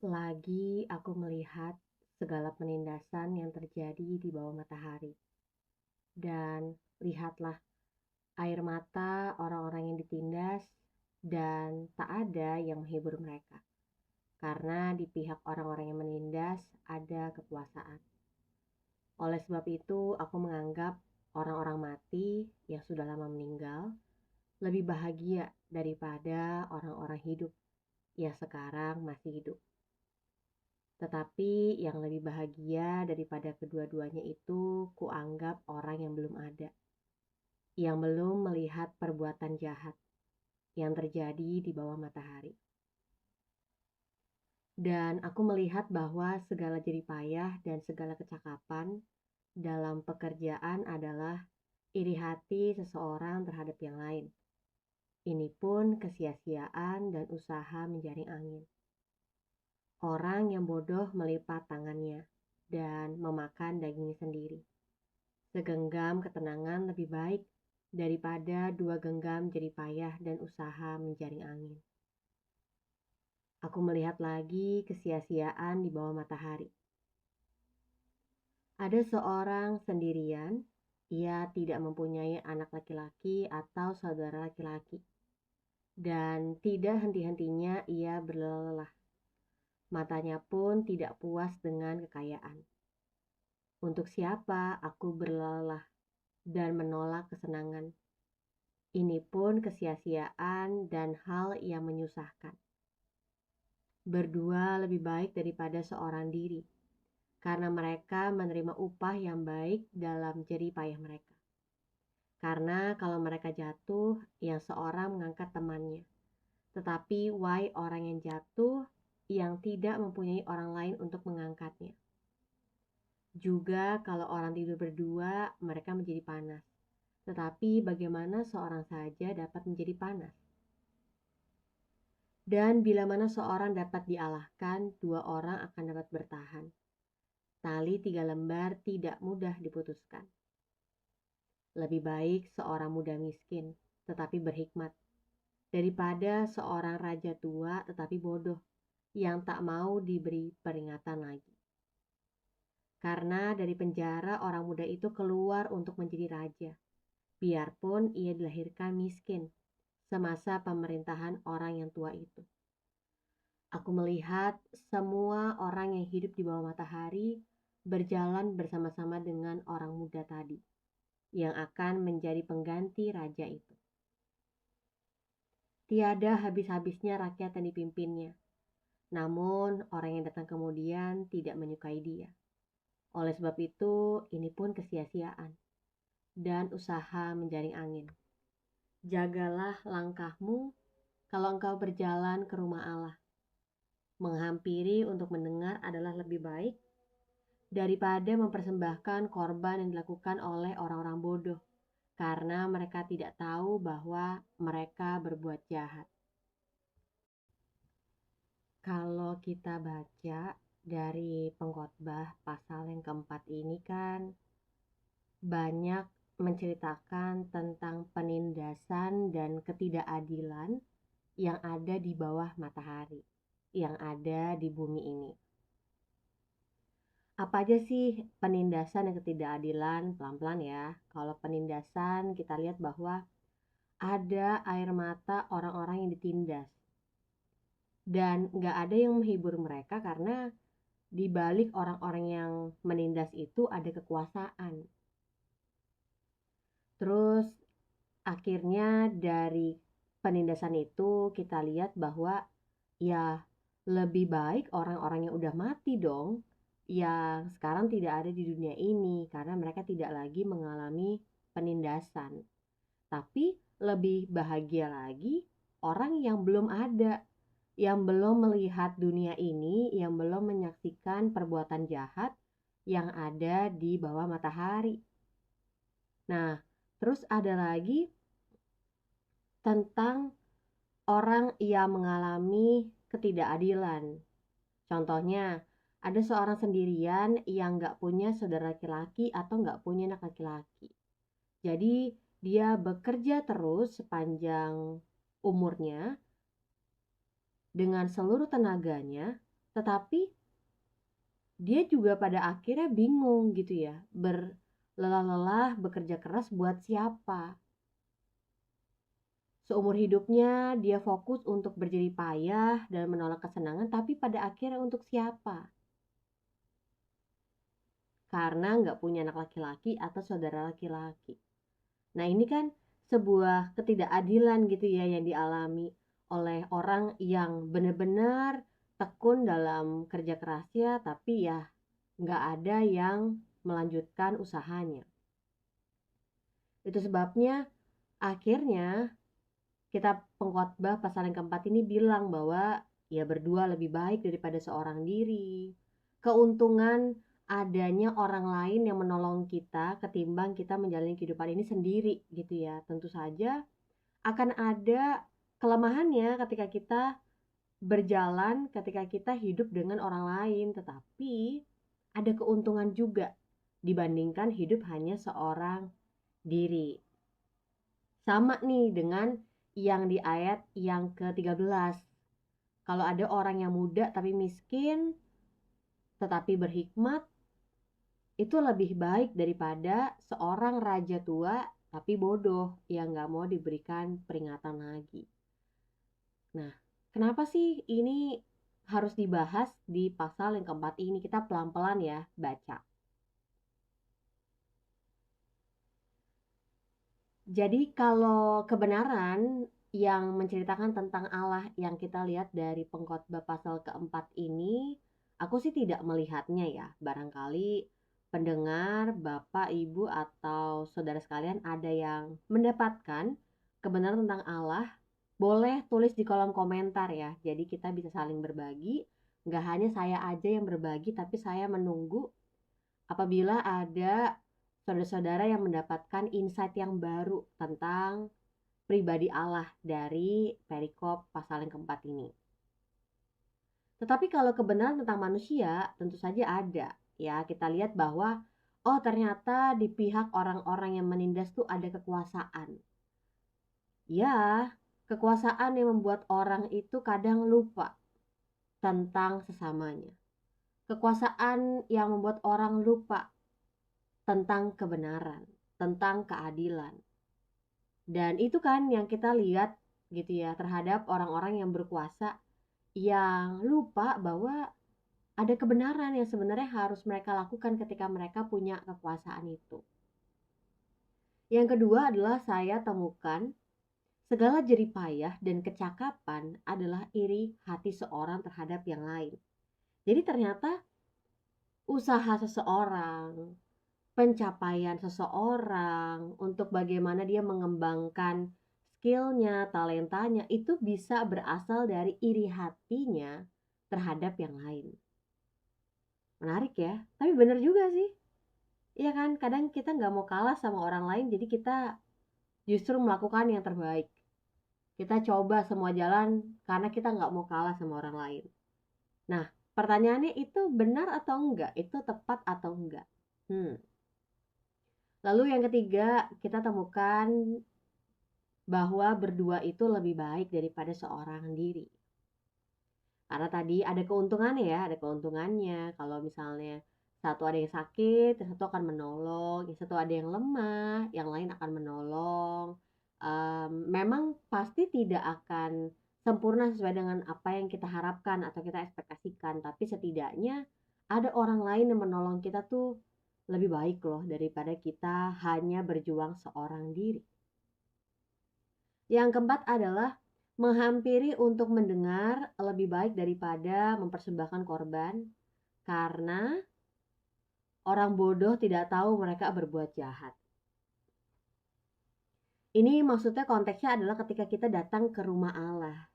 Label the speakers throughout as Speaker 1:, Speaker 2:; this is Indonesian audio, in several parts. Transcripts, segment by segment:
Speaker 1: Lagi aku melihat segala penindasan yang terjadi di bawah matahari. Dan lihatlah air mata orang-orang yang ditindas dan tak ada yang menghibur mereka. Karena di pihak orang-orang yang menindas ada kekuasaan. Oleh sebab itu, aku menganggap orang-orang mati yang sudah lama meninggal lebih bahagia daripada orang-orang hidup yang sekarang masih hidup. Tetapi yang lebih bahagia daripada kedua-duanya itu kuanggap orang yang belum ada, yang belum melihat perbuatan jahat yang terjadi di bawah matahari. Dan aku melihat bahwa segala jerih payah dan segala kecakapan dalam pekerjaan adalah iri hati seseorang terhadap yang lain. Ini pun kesia-siaan dan usaha menjaring angin. Orang yang bodoh melipat tangannya dan memakan dagingnya sendiri. Segenggam ketenangan lebih baik daripada dua genggam jerih payah dan usaha menjaring angin. Aku melihat lagi kesia-siaan di bawah matahari. Ada seorang sendirian, ia tidak mempunyai anak laki-laki atau saudara laki-laki. Dan tidak henti-hentinya ia berlelah. Matanya pun tidak puas dengan kekayaan. Untuk siapa aku berlelah dan menolak kesenangan? Ini pun kesia-siaan dan hal yang menyusahkan. Berdua lebih baik daripada seorang diri, karena mereka menerima upah yang baik dalam jerih payah mereka. Karena kalau mereka jatuh, yang seorang mengangkat temannya. Tetapi why orang yang jatuh yang tidak mempunyai orang lain untuk mengangkatnya. Juga kalau orang tidur berdua, mereka menjadi panas. Tetapi bagaimana seorang saja dapat menjadi panas? Dan bila mana seorang dapat dialahkan, dua orang akan dapat bertahan. Tali 3 lembar tidak mudah diputuskan. Lebih baik seorang muda miskin, tetapi berhikmat, daripada seorang raja tua tetapi bodoh, yang tak mau diberi peringatan lagi. Karena dari penjara orang muda itu keluar untuk menjadi raja, biarpun ia dilahirkan miskin, semasa pemerintahan orang yang tua itu. Aku melihat semua orang yang hidup di bawah matahari berjalan bersama-sama dengan orang muda tadi, yang akan menjadi pengganti raja itu. Tiada habis-habisnya rakyat yang dipimpinnya, namun orang yang datang kemudian tidak menyukai dia. Oleh sebab itu, ini pun kesia-siaan dan usaha menjaring angin. Jagalah langkahmu kalau engkau berjalan ke rumah Allah. Menghampiri untuk mendengar adalah lebih baik daripada mempersembahkan korban yang dilakukan oleh orang-orang bodoh, karena mereka tidak tahu bahwa mereka berbuat jahat. Kalau kita baca dari Pengkhotbah pasal yang keempat ini kan banyak menceritakan tentang penindasan dan ketidakadilan yang ada di bawah matahari, yang ada di bumi ini. Apa aja sih penindasan dan ketidakadilan? Pelan-pelan ya. Kalau penindasan kita lihat bahwa ada air mata orang-orang yang ditindas. Dan nggak ada yang menghibur mereka karena di balik orang-orang yang menindas itu ada kekuasaan. Terus akhirnya dari penindasan itu kita lihat bahwa ya lebih baik orang-orang yang udah mati dong yang sekarang tidak ada di dunia ini karena mereka tidak lagi mengalami penindasan. Tapi lebih bahagia lagi orang yang belum ada, yang belum melihat dunia ini, yang belum menyaksikan perbuatan jahat yang ada di bawah matahari. Nah, terus ada lagi tentang orang yang mengalami ketidakadilan. Contohnya, ada seorang sendirian yang gak punya saudara laki-laki atau gak punya anak laki-laki. Jadi dia bekerja terus sepanjang umurnya dengan seluruh tenaganya, tetapi dia juga pada akhirnya bingung gitu ya, berlelah-lelah bekerja keras buat siapa. Seumur hidupnya dia fokus untuk berjerih payah dan menolak kesenangan, tapi pada akhirnya untuk siapa? Karena nggak punya anak laki-laki atau saudara laki-laki. Nah ini kan sebuah ketidakadilan gitu ya yang dialami oleh orang yang benar-benar tekun dalam kerja kerasnya, tapi ya nggak ada yang melanjutkan usahanya. Itu sebabnya akhirnya kita pengkhotbah pasal yang keempat ini bilang bahwa ya berdua lebih baik daripada seorang diri. Keuntungan adanya orang lain yang menolong kita ketimbang kita menjalani kehidupan ini sendiri gitu ya. Tentu saja akan ada kelemahannya ketika kita berjalan, ketika kita hidup dengan orang lain, tetapi ada keuntungan juga dibandingkan hidup hanya seorang diri. Sama nih dengan yang di ayat yang ke-13. Kalau ada orang yang muda tapi miskin, tetapi berhikmat, itu lebih baik daripada seorang raja tua tapi bodoh yang gak mau diberikan peringatan lagi. Nah, kenapa sih ini harus dibahas di pasal yang keempat ini? Kita pelan-pelan ya baca. Jadi kalau kebenaran yang menceritakan tentang Allah yang kita lihat dari pengkhotbah pasal keempat ini, aku sih tidak melihatnya ya. Barangkali pendengar, bapak, ibu, atau saudara sekalian ada yang mendapatkan kebenaran tentang Allah, boleh tulis di kolom komentar ya. Jadi kita bisa saling berbagi. Nggak hanya saya aja yang berbagi, tapi saya menunggu apabila ada saudara-saudara yang mendapatkan insight yang baru tentang pribadi Allah dari perikop pasal yang keempat ini. Tetapi kalau kebenaran tentang manusia tentu saja ada. Ya, kita lihat bahwa oh ternyata di pihak orang-orang yang menindas tuh ada kekuasaan. Ya, kekuasaan yang membuat orang itu kadang lupa tentang sesamanya. Kekuasaan yang membuat orang lupa tentang kebenaran, tentang keadilan. Dan itu kan yang kita lihat gitu ya terhadap orang-orang yang berkuasa yang lupa bahwa ada kebenaran yang sebenarnya harus mereka lakukan ketika mereka punya kekuasaan itu. Yang kedua adalah saya temukan segala jerih payah dan kecakapan adalah iri hati seorang terhadap yang lain. Jadi ternyata usaha seseorang, pencapaian seseorang untuk bagaimana dia mengembangkan skillnya, talentanya itu bisa berasal dari iri hatinya terhadap yang lain. Menarik ya, tapi benar juga sih. Iya kan, kadang kita nggak mau kalah sama orang lain, jadi kita justru melakukan yang terbaik. Kita coba semua jalan karena kita nggak mau kalah sama orang lain. Nah, pertanyaannya itu benar atau enggak? Itu tepat atau enggak? Lalu yang ketiga, kita temukan bahwa berdua itu lebih baik daripada seorang diri. Karena tadi ada keuntungannya ya, ada keuntungannya. Kalau misalnya satu ada yang sakit, yang satu akan menolong, yang satu ada yang lemah, yang lain akan menolong. Memang pasti tidak akan sempurna sesuai dengan apa yang kita harapkan atau kita ekspektasikan, tapi setidaknya ada orang lain yang menolong kita tuh lebih baik loh daripada kita hanya berjuang seorang diri. Yang keempat adalah menghampiri untuk mendengar lebih baik daripada mempersembahkan korban, karena orang bodoh tidak tahu mereka berbuat jahat. Ini maksudnya konteksnya adalah ketika kita datang ke rumah Allah,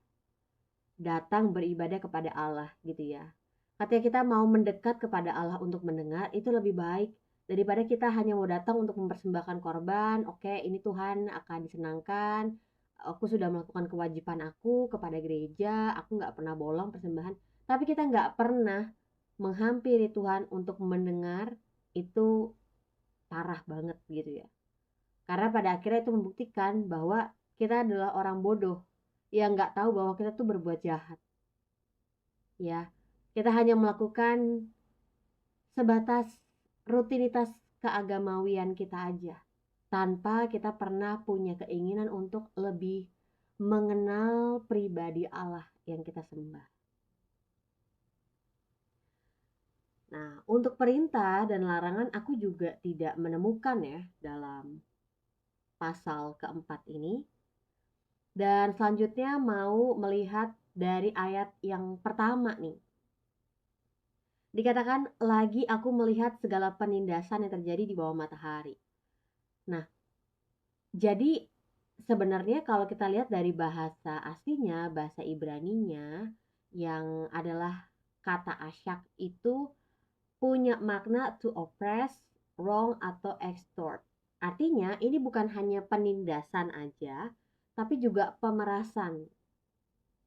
Speaker 1: datang beribadah kepada Allah gitu ya. Ketika kita mau mendekat kepada Allah untuk mendengar, itu lebih baik daripada kita hanya mau datang untuk mempersembahkan korban. Oke, ini Tuhan akan disenangkan, aku sudah melakukan kewajiban aku kepada gereja, aku gak pernah bolong persembahan. Tapi kita gak pernah menghampiri Tuhan untuk mendengar, itu parah banget gitu ya. Karena pada akhirnya itu membuktikan bahwa kita adalah orang bodoh yang gak tahu bahwa kita tuh berbuat jahat. Ya, Kita hanya melakukan sebatas rutinitas keagamawian kita aja, tanpa kita pernah punya keinginan untuk lebih mengenal pribadi Allah yang kita sembah. Nah, untuk perintah dan larangan aku juga tidak menemukan ya dalam pasal keempat ini. Dan selanjutnya mau melihat dari ayat yang pertama nih. Dikatakan, lagi aku melihat segala penindasan yang terjadi di bawah matahari. Nah, jadi sebenarnya kalau kita lihat dari bahasa aslinya, bahasa Ibraninya, yang adalah kata asyak itu punya makna to oppress, wrong, atau extort. Artinya ini bukan hanya penindasan aja, tapi juga pemerasan.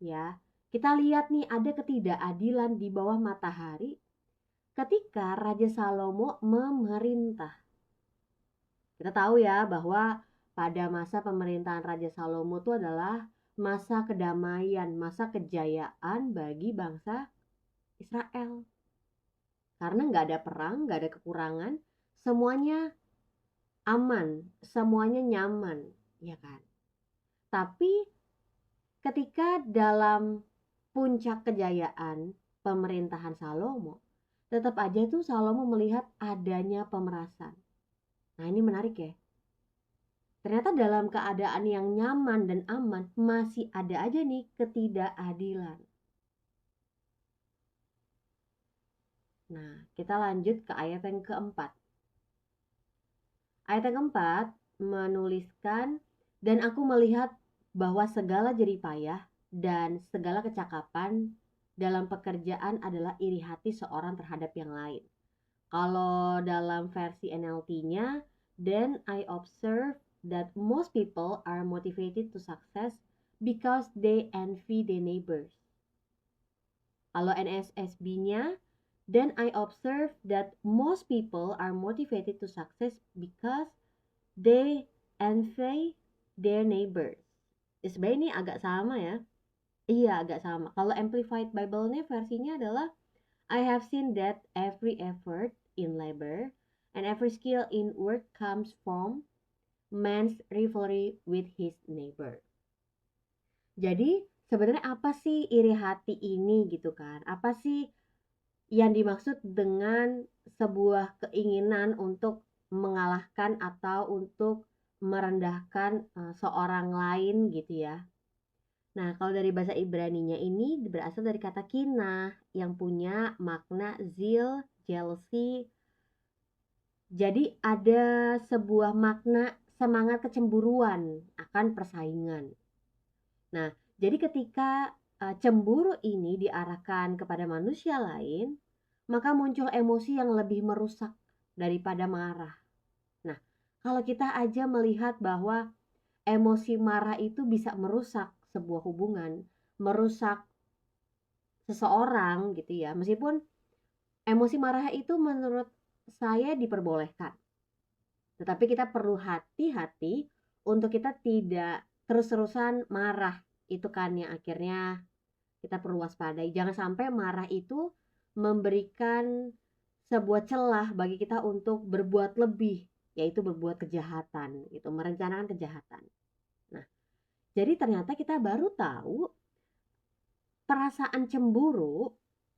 Speaker 1: Ya, kita lihat nih ada ketidakadilan di bawah matahari ketika Raja Salomo memerintah. Kita tahu ya bahwa pada masa pemerintahan Raja Salomo itu adalah masa kedamaian, masa kejayaan bagi bangsa Israel. Karena nggak ada perang, nggak ada kekurangan, semuanya aman, semuanya nyaman, ya kan? Tapi ketika dalam puncak kejayaan pemerintahan Salomo, tetap aja tuh Salomo melihat adanya pemerasan. Nah, ini menarik ya. Ternyata dalam keadaan yang nyaman dan aman masih ada aja nih ketidakadilan. Nah, kita lanjut ke ayat yang keempat. Ayat yang keempat menuliskan, dan aku melihat bahwa segala jeripayah dan segala kecakapan dalam pekerjaan adalah iri hati seorang terhadap yang lain. Kalau dalam versi NLT-nya, then I observe that most people are motivated to success because they envy their neighbors. Kalau NSSB-nya, then I observe that most people are motivated to success because they envy their neighbors. Sebenarnya ini agak sama ya. Iya, agak sama. Kalau Amplified Bible-nya versinya adalah, I have seen that every effort in labor and every skill in work comes from man's rivalry with his neighbor. Jadi sebenarnya apa sih iri hati ini gitu kan? Apa sih yang dimaksud dengan sebuah keinginan untuk mengalahkan atau untuk merendahkan seorang lain gitu ya? Nah, kalau dari bahasa Ibraninya ini berasal dari kata kinah yang punya makna zeal, jealousy. Jadi ada sebuah makna semangat kecemburuan akan persaingan. Nah, jadi ketika cemburu ini diarahkan kepada manusia lain, maka muncul emosi yang lebih merusak daripada marah. Nah, kalau kita aja melihat bahwa emosi marah itu bisa merusak sebuah hubungan, merusak seseorang gitu ya. Meskipun emosi marah itu menurut saya diperbolehkan. Tetapi kita perlu hati-hati untuk kita tidak terus-terusan marah. Itu kan yang akhirnya kita perlu waspadai. Jangan sampai marah itu memberikan sebuah celah bagi kita untuk berbuat lebih, yaitu berbuat kejahatan, gitu, merencanakan kejahatan. Nah, jadi ternyata kita baru tahu perasaan cemburu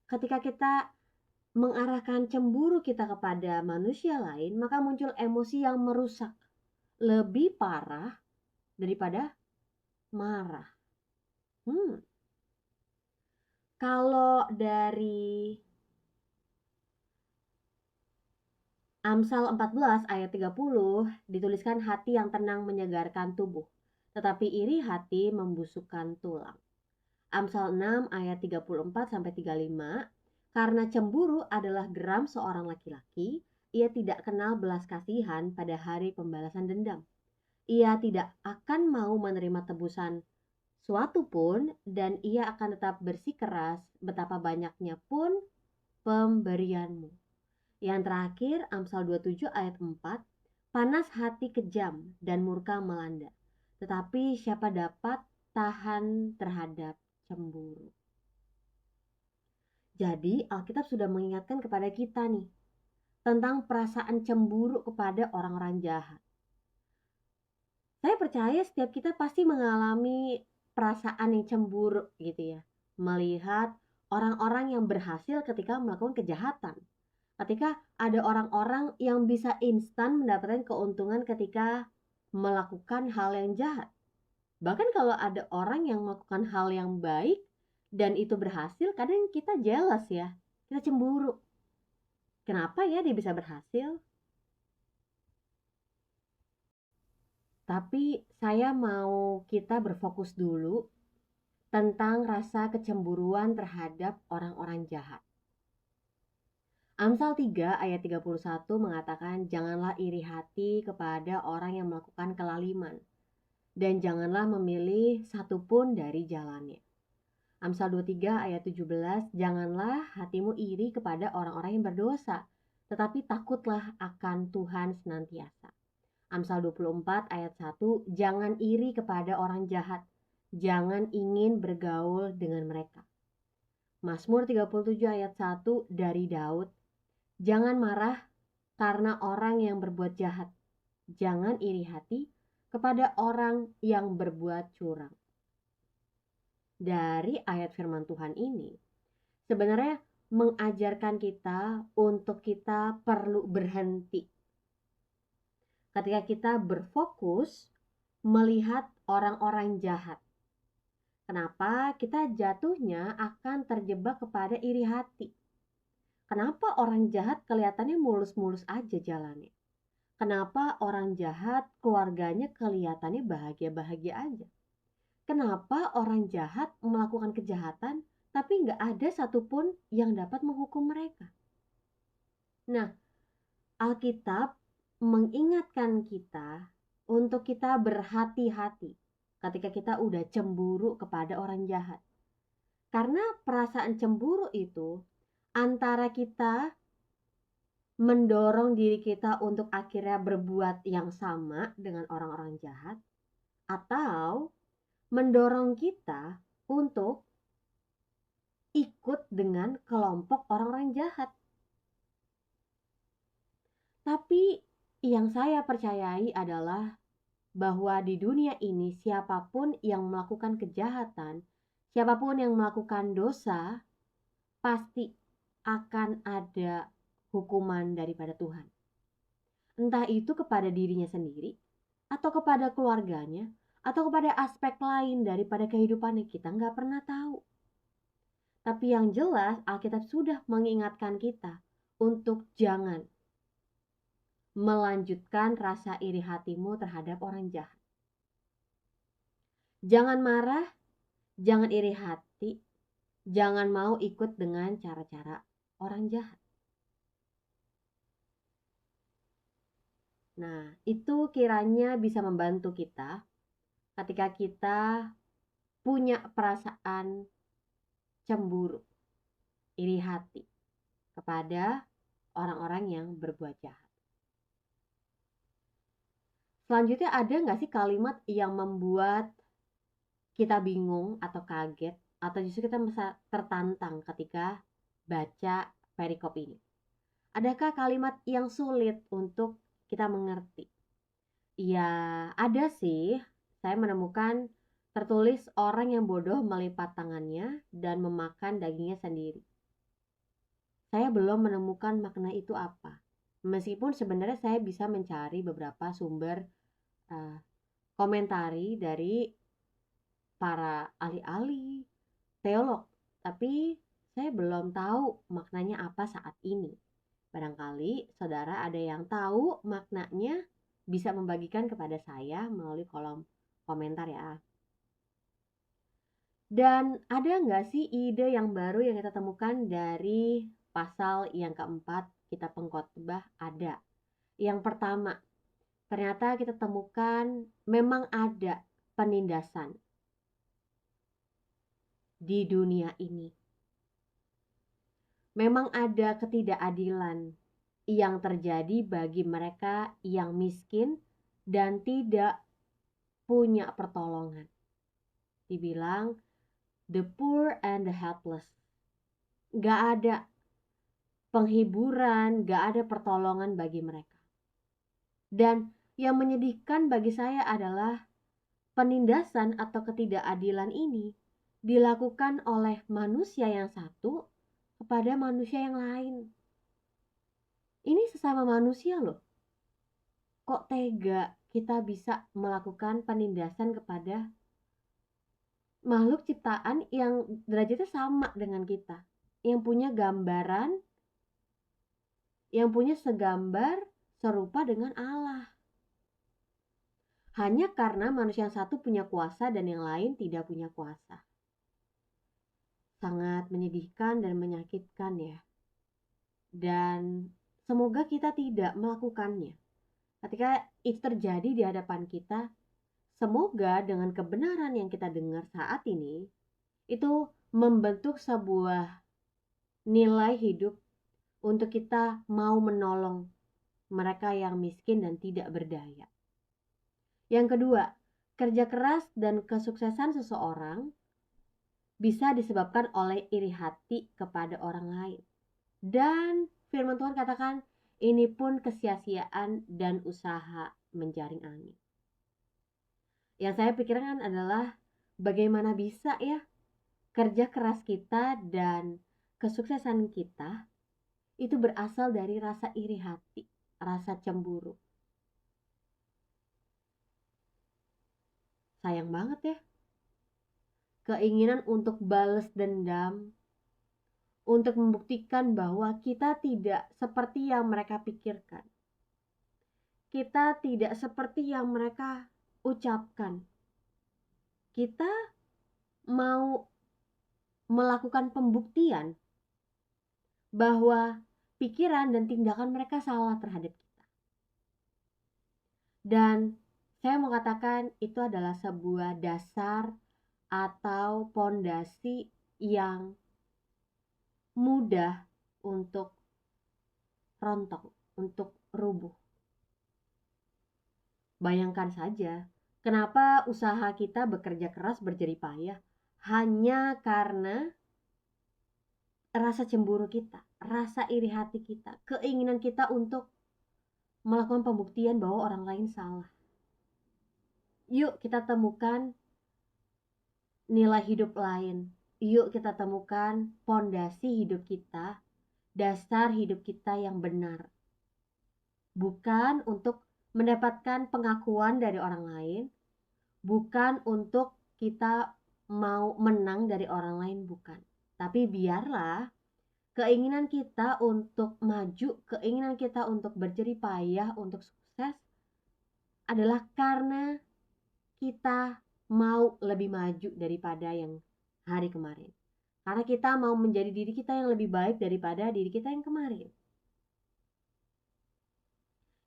Speaker 1: ketika kita mengarahkan cemburu kita kepada manusia lain, maka muncul emosi yang merusak, lebih parah daripada marah. Kalau dari Amsal 14 ayat 30 dituliskan, hati yang tenang menyegarkan tubuh, tetapi iri hati membusukkan tulang. Amsal 6 ayat 34 sampai 35, karena cemburu adalah geram seorang laki-laki, ia tidak kenal belas kasihan pada hari pembalasan dendam. Ia tidak akan mau menerima tebusan suatu pun, dan ia akan tetap bersikeras betapa banyaknya pun pemberianmu. Yang terakhir, Amsal 27 ayat 4, panas hati kejam dan murka melanda, tetapi siapa dapat tahan terhadap cemburu. Jadi Alkitab sudah mengingatkan kepada kita nih tentang perasaan cemburu kepada orang-orang jahat. Saya percaya setiap kita pasti mengalami perasaan yang cemburu gitu ya. Melihat orang-orang yang berhasil ketika melakukan kejahatan. Ketika ada orang-orang yang bisa instan mendapatkan keuntungan ketika melakukan hal yang jahat. Bahkan kalau ada orang yang melakukan hal yang baik dan itu berhasil, kadang kita jealous ya. Kita cemburu. Kenapa ya dia bisa berhasil? Tapi saya mau kita berfokus dulu tentang rasa kecemburuan terhadap orang-orang jahat. Amsal 3 ayat 31 mengatakan, janganlah iri hati kepada orang yang melakukan kelaliman, dan janganlah memilih satupun dari jalannya. Amsal 23 ayat 17, janganlah hatimu iri kepada orang-orang yang berdosa, tetapi takutlah akan Tuhan senantiasa. Amsal 24 ayat 1, jangan iri kepada orang jahat, jangan ingin bergaul dengan mereka. Mazmur 37 ayat 1 dari Daud, jangan marah karena orang yang berbuat jahat, jangan iri hati kepada orang yang berbuat curang. Dari ayat firman Tuhan ini sebenarnya mengajarkan kita untuk kita perlu berhenti ketika kita berfokus melihat orang-orang jahat. Kenapa kita jatuhnya akan terjebak kepada iri hati? Kenapa orang jahat kelihatannya mulus-mulus aja jalannya? Kenapa orang jahat keluarganya kelihatannya bahagia-bahagia aja? Kenapa orang jahat melakukan kejahatan tapi nggak ada satupun yang dapat menghukum mereka? Nah, Alkitab mengingatkan kita untuk kita berhati-hati ketika kita udah cemburu kepada orang jahat. Karena perasaan cemburu itu antara kita mendorong diri kita untuk akhirnya berbuat yang sama dengan orang-orang jahat, atau mendorong kita untuk ikut dengan kelompok orang-orang jahat. Tapi yang saya percayai adalah bahwa di dunia ini siapapun yang melakukan kejahatan, siapapun yang melakukan dosa, pasti akan ada hukuman daripada Tuhan. Entah itu kepada dirinya sendiri, atau kepada keluarganya, atau kepada aspek lain daripada kehidupannya, kita nggak pernah tahu. Tapi yang jelas Alkitab sudah mengingatkan kita untuk jangan melanjutkan rasa iri hatimu terhadap orang jahat. Jangan marah, jangan iri hati, jangan mau ikut dengan cara-cara orang jahat. Nah, itu kiranya bisa membantu kita ketika kita punya perasaan cemburu, iri hati kepada orang-orang yang berbuat jahat. Selanjutnya ada nggak sih kalimat yang membuat kita bingung atau kaget atau justru kita merasa tertantang ketika baca perikop ini? Adakah kalimat yang sulit untuk kita mengerti? Ya, ada sih. Saya menemukan tertulis orang yang bodoh melipat tangannya dan memakan dagingnya sendiri. Saya belum menemukan makna itu apa. Meskipun sebenarnya saya bisa mencari beberapa sumber komentari dari para ahli-ahli teolog, tapi saya belum tahu maknanya apa saat ini. Barangkali saudara ada yang tahu maknanya, bisa membagikan kepada saya melalui kolom komentar ya. Dan ada nggak sih ide yang baru yang kita temukan dari pasal yang keempat kitab Pengkhotbah? Ada. Yang pertama, ternyata kita temukan memang ada penindasan di dunia ini. Memang ada ketidakadilan yang terjadi bagi mereka yang miskin dan tidak punya pertolongan. Dibilang the poor and the helpless. Gak ada penghiburan, gak ada pertolongan bagi mereka. Dan yang menyedihkan bagi saya adalah penindasan atau ketidakadilan ini dilakukan oleh manusia yang satu kepada manusia yang lain. Ini sesama manusia loh. Kok tega kita bisa melakukan penindasan kepada makhluk ciptaan yang derajatnya sama dengan kita, yang punya gambaran, yang punya segambar serupa dengan Allah. Hanya karena manusia yang satu punya kuasa dan yang lain tidak punya kuasa. Sangat menyedihkan dan menyakitkan ya. Dan semoga kita tidak melakukannya. Ketika itu terjadi di hadapan kita, semoga dengan kebenaran yang kita dengar saat ini, itu membentuk sebuah nilai hidup untuk kita mau menolong mereka yang miskin dan tidak berdaya. Yang kedua, kerja keras dan kesuksesan seseorang bisa disebabkan oleh iri hati kepada orang lain. Dan firman Tuhan katakan, ini pun kesia-siaan dan usaha menjaring angin. Yang saya pikirkan adalah bagaimana bisa ya kerja keras kita dan kesuksesan kita itu berasal dari rasa iri hati, rasa cemburu. Sayang banget ya. Keinginan untuk balas dendam, untuk membuktikan bahwa kita tidak seperti yang mereka pikirkan. Kita tidak seperti yang mereka ucapkan. Kita mau melakukan pembuktian bahwa pikiran dan tindakan mereka salah terhadap kita. Dan saya mau katakan itu adalah sebuah dasar atau pondasi yang mudah untuk rontok, untuk rubuh. Bayangkan saja, kenapa usaha kita bekerja keras berjerih payah hanya karena rasa cemburu kita, rasa iri hati kita, keinginan kita untuk melakukan pembuktian bahwa orang lain salah. Yuk kita temukan nilai hidup lain. Yuk kita temukan pondasi hidup kita, dasar hidup kita yang benar. Bukan untuk mendapatkan pengakuan dari orang lain, bukan untuk kita mau menang dari orang lain, bukan. Tapi biarlah keinginan kita untuk maju, keinginan kita untuk berjerih payah, untuk sukses adalah karena kita mau lebih maju daripada yang hari kemarin. Karena kita mau menjadi diri kita yang lebih baik daripada diri kita yang kemarin.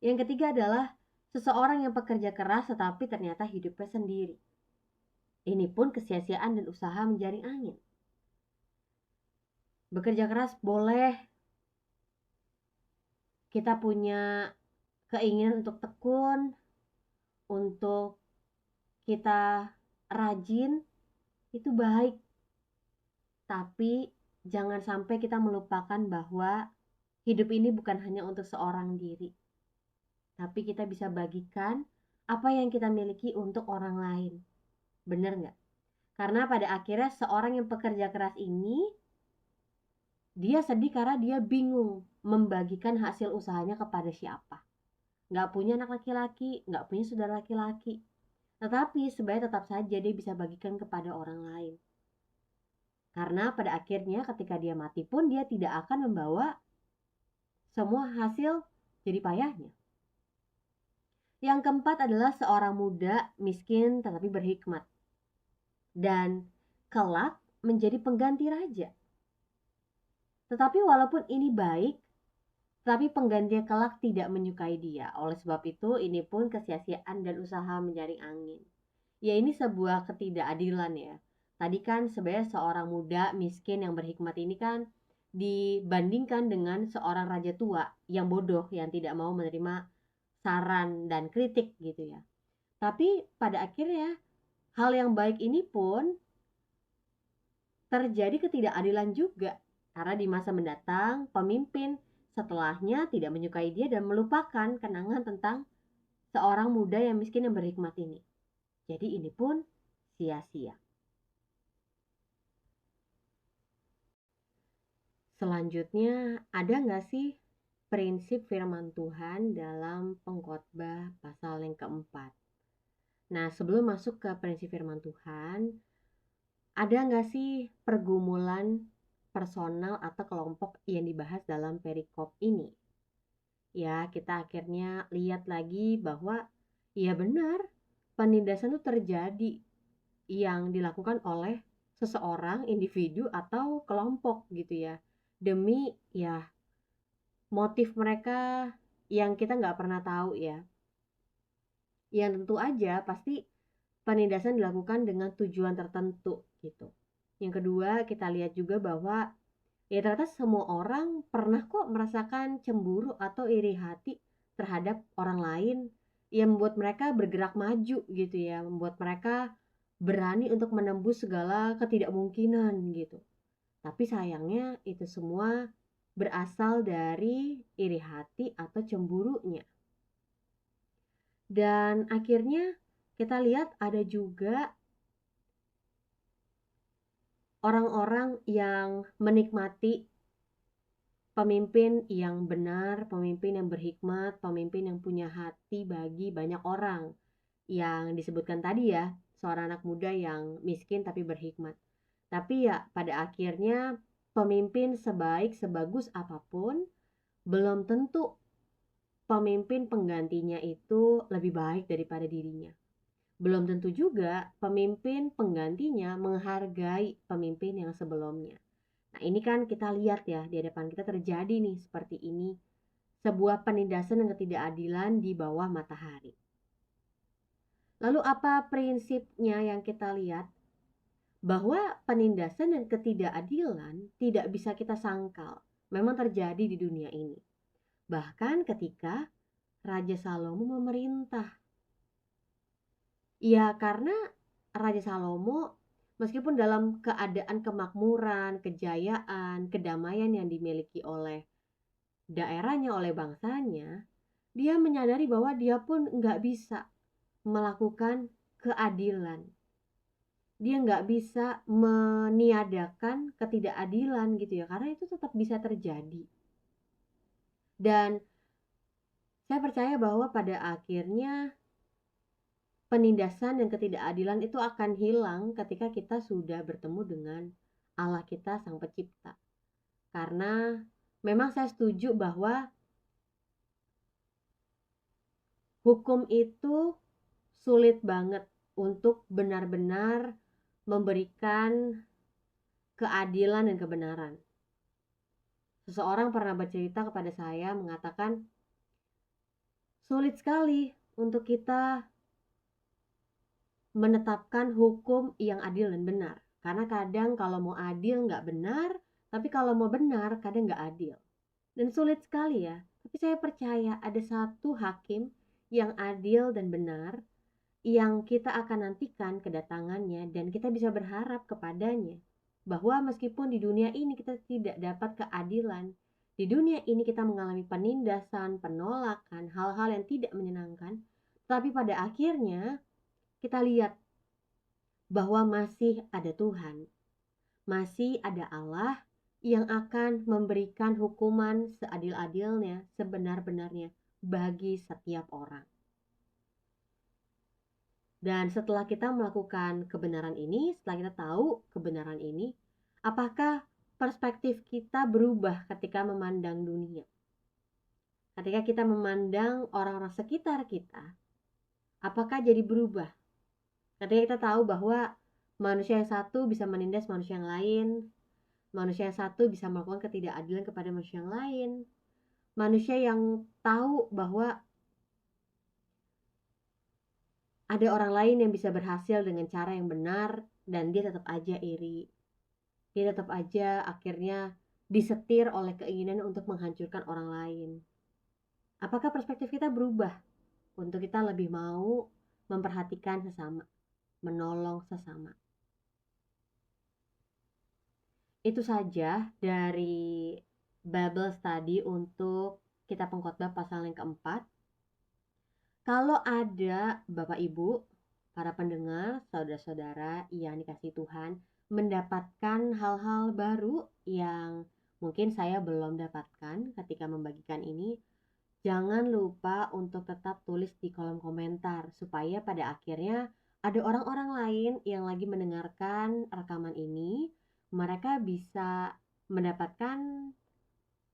Speaker 1: Yang ketiga adalah seseorang yang pekerja keras tetapi ternyata hidupnya sendiri. Ini pun kesia-siaan dan usaha menjaring angin. Bekerja keras boleh, kita punya keinginan untuk tekun, untuk kita rajin, itu baik. Tapi jangan sampai kita melupakan bahwa hidup ini bukan hanya untuk seorang diri. Tapi kita bisa bagikan apa yang kita miliki untuk orang lain. Bener gak? Karena pada akhirnya seorang yang pekerja keras ini, dia sedih karena dia bingung membagikan hasil usahanya kepada siapa. Gak punya anak laki-laki, gak punya saudara laki-laki. Tetapi sebenarnya tetap saja dia bisa bagikan kepada orang lain. Karena pada akhirnya ketika dia mati pun dia tidak akan membawa semua hasil jerih payahnya. Yang keempat adalah seorang muda miskin tetapi berhikmat. Dan kelak menjadi pengganti raja. Tetapi walaupun ini baik, tapi pengganti kelak tidak menyukai dia. Oleh sebab itu ini pun kesia-siaan dan usaha menjaring angin. Ya ini sebuah ketidakadilan ya. Tadi kan sebenarnya seorang muda miskin yang berhikmat ini kan dibandingkan dengan seorang raja tua yang bodoh yang tidak mau menerima saran dan kritik gitu ya. Tapi pada akhirnya hal yang baik ini pun terjadi ketidakadilan juga. Karena di masa mendatang, pemimpin setelahnya tidak menyukai dia dan melupakan kenangan tentang seorang muda yang miskin yang berhikmat ini. Jadi ini pun sia-sia. Selanjutnya, ada nggak sih prinsip firman Tuhan dalam Pengkhotbah pasal yang keempat? Nah, sebelum masuk ke prinsip firman Tuhan, ada nggak sih pergumulan personal atau kelompok yang dibahas dalam perikop ini? Ya, kita akhirnya lihat lagi bahwa ya benar, penindasan itu terjadi yang dilakukan oleh seseorang, individu atau kelompok gitu ya. Demi ya motif mereka yang kita nggak pernah tahu ya. Yang tentu aja pasti penindasan dilakukan dengan tujuan tertentu gitu. Yang kedua, kita lihat juga bahwa ya ternyata semua orang pernah kok merasakan cemburu atau iri hati terhadap orang lain yang membuat mereka bergerak maju gitu ya, membuat mereka berani untuk menembus segala ketidakmungkinan gitu. Tapi sayangnya itu semua berasal dari iri hati atau cemburunya. Dan akhirnya kita lihat ada juga orang-orang yang menikmati pemimpin yang benar, pemimpin yang berhikmat, pemimpin yang punya hati bagi banyak orang. Yang disebutkan tadi ya, seorang anak muda yang miskin tapi berhikmat. Tapi ya pada akhirnya pemimpin sebaik sebagus apapun, belum tentu pemimpin penggantinya itu lebih baik daripada dirinya. Belum tentu juga pemimpin penggantinya menghargai pemimpin yang sebelumnya. Nah, ini kan kita lihat ya, di hadapan kita terjadi nih seperti ini. Sebuah penindasan dan ketidakadilan di bawah matahari. Lalu apa prinsipnya yang kita lihat? Bahwa penindasan dan ketidakadilan tidak bisa kita sangkal. Memang terjadi di dunia ini. Bahkan ketika Raja Salomo memerintah. Ya karena Raja Salomo meskipun dalam keadaan kemakmuran, kejayaan, kedamaian yang dimiliki oleh daerahnya, oleh bangsanya, dia menyadari bahwa dia pun nggak bisa melakukan keadilan. Dia nggak bisa meniadakan ketidakadilan gitu ya, karena itu tetap bisa terjadi. Dan saya percaya bahwa pada akhirnya penindasan dan ketidakadilan itu akan hilang ketika kita sudah bertemu dengan Allah kita Sang Pencipta. Karena memang saya setuju bahwa hukum itu sulit banget untuk benar-benar memberikan keadilan dan kebenaran. Seseorang pernah bercerita kepada saya mengatakan sulit sekali untuk kita menetapkan hukum yang adil dan benar. Karena kadang kalau mau adil nggak benar, tapi kalau mau benar kadang nggak adil. Dan sulit sekali ya. Tapi saya percaya ada satu hakim yang adil dan benar yang kita akan nantikan kedatangannya dan kita bisa berharap kepadanya. Bahwa meskipun di dunia ini kita tidak dapat keadilan, di dunia ini kita mengalami penindasan, penolakan, hal-hal yang tidak menyenangkan, tapi pada akhirnya kita lihat bahwa masih ada Tuhan, masih ada Allah yang akan memberikan hukuman seadil-adilnya, sebenar-benarnya bagi setiap orang. Dan setelah kita melakukan kebenaran ini, setelah kita tahu kebenaran ini, apakah perspektif kita berubah ketika memandang dunia? Ketika kita memandang orang-orang sekitar kita, apakah jadi berubah? Ketika kita tahu bahwa manusia yang satu bisa menindas manusia yang lain, manusia yang satu bisa melakukan ketidakadilan kepada manusia yang lain, manusia yang tahu bahwa ada orang lain yang bisa berhasil dengan cara yang benar dan dia tetap aja iri. Dia tetap aja akhirnya disetir oleh keinginan untuk menghancurkan orang lain. Apakah perspektif kita berubah untuk kita lebih mau memperhatikan sesama, menolong sesama? Itu saja dari Bible Study untuk Kitab Pengkhotbah pasal yang keempat. Kalau ada Bapak Ibu, para pendengar, saudara-saudara yang dikasihi Tuhan, mendapatkan hal-hal baru yang mungkin saya belum dapatkan ketika membagikan ini, jangan lupa untuk tetap tulis di kolom komentar supaya pada akhirnya ada orang-orang lain yang lagi mendengarkan rekaman ini, mereka bisa mendapatkan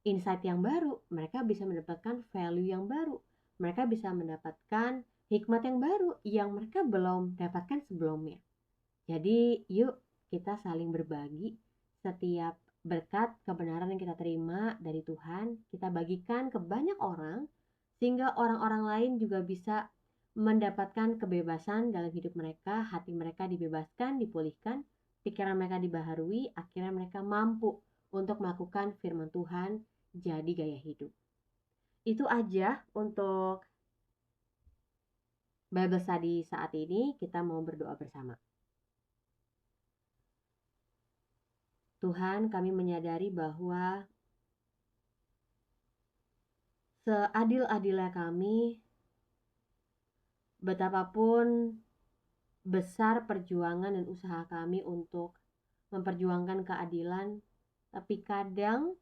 Speaker 1: insight yang baru, mereka bisa mendapatkan value yang baru, mereka bisa mendapatkan hikmat yang baru yang mereka belum dapatkan sebelumnya. Jadi yuk kita saling berbagi setiap berkat kebenaran yang kita terima dari Tuhan, kita bagikan ke banyak orang sehingga orang-orang lain juga bisa mendapatkan kebebasan dalam hidup mereka, hati mereka dibebaskan, dipulihkan, pikiran mereka dibaharui, akhirnya mereka mampu untuk melakukan firman Tuhan jadi gaya hidup. Itu aja untuk Bible Study saat ini. Kita mau berdoa bersama. Tuhan, kami menyadari bahwa seadil-adilnya kami, betapapun besar perjuangan dan usaha kami untuk memperjuangkan keadilan, tapi kadang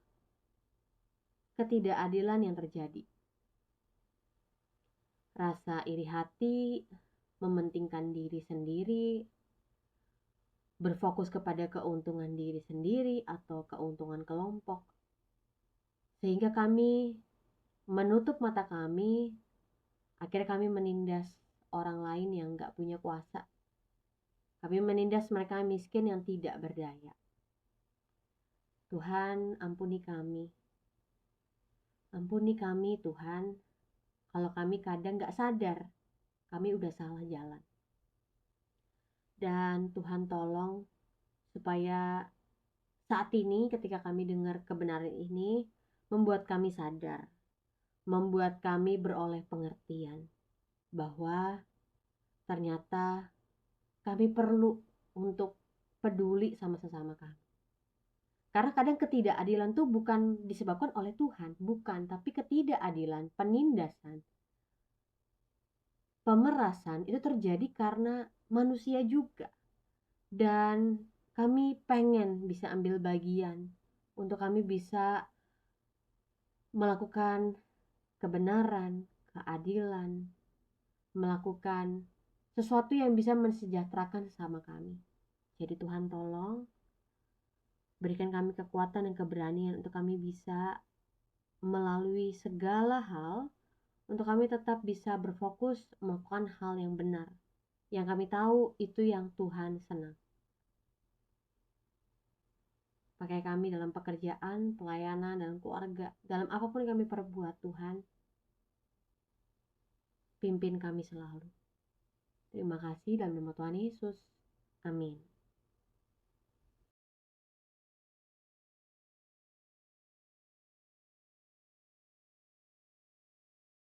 Speaker 1: ketidakadilan yang terjadi. Rasa iri hati, mementingkan diri sendiri, berfokus kepada keuntungan diri sendiri atau keuntungan kelompok. Sehingga kami menutup mata kami, akhirnya kami menindas orang lain yang gak punya kuasa. Kami menindas mereka miskin yang tidak berdaya. Tuhan, ampuni kami. Ampuni kami, Tuhan, kalau kami kadang gak sadar kami udah salah jalan. Dan Tuhan tolong supaya saat ini ketika kami dengar kebenaran ini membuat kami sadar, membuat kami beroleh pengertian bahwa ternyata kami perlu untuk peduli sama sesama kami. Karena kadang ketidakadilan itu bukan disebabkan oleh Tuhan, bukan, tapi ketidakadilan, penindasan, pemerasan itu terjadi karena manusia juga. Dan kami pengen bisa ambil bagian untuk kami bisa melakukan kebenaran, keadilan, melakukan sesuatu yang bisa mensejahterakan sesama kami. Jadi Tuhan tolong berikan kami kekuatan dan keberanian untuk kami bisa melalui segala hal, untuk kami tetap bisa berfokus melakukan hal yang benar, yang kami tahu itu yang Tuhan senang. Pakai kami dalam pekerjaan, pelayanan, dalam keluarga, dalam apapun yang kami perbuat, Tuhan, pimpin kami selalu. Terima kasih dalam nama Tuhan Yesus. Amin.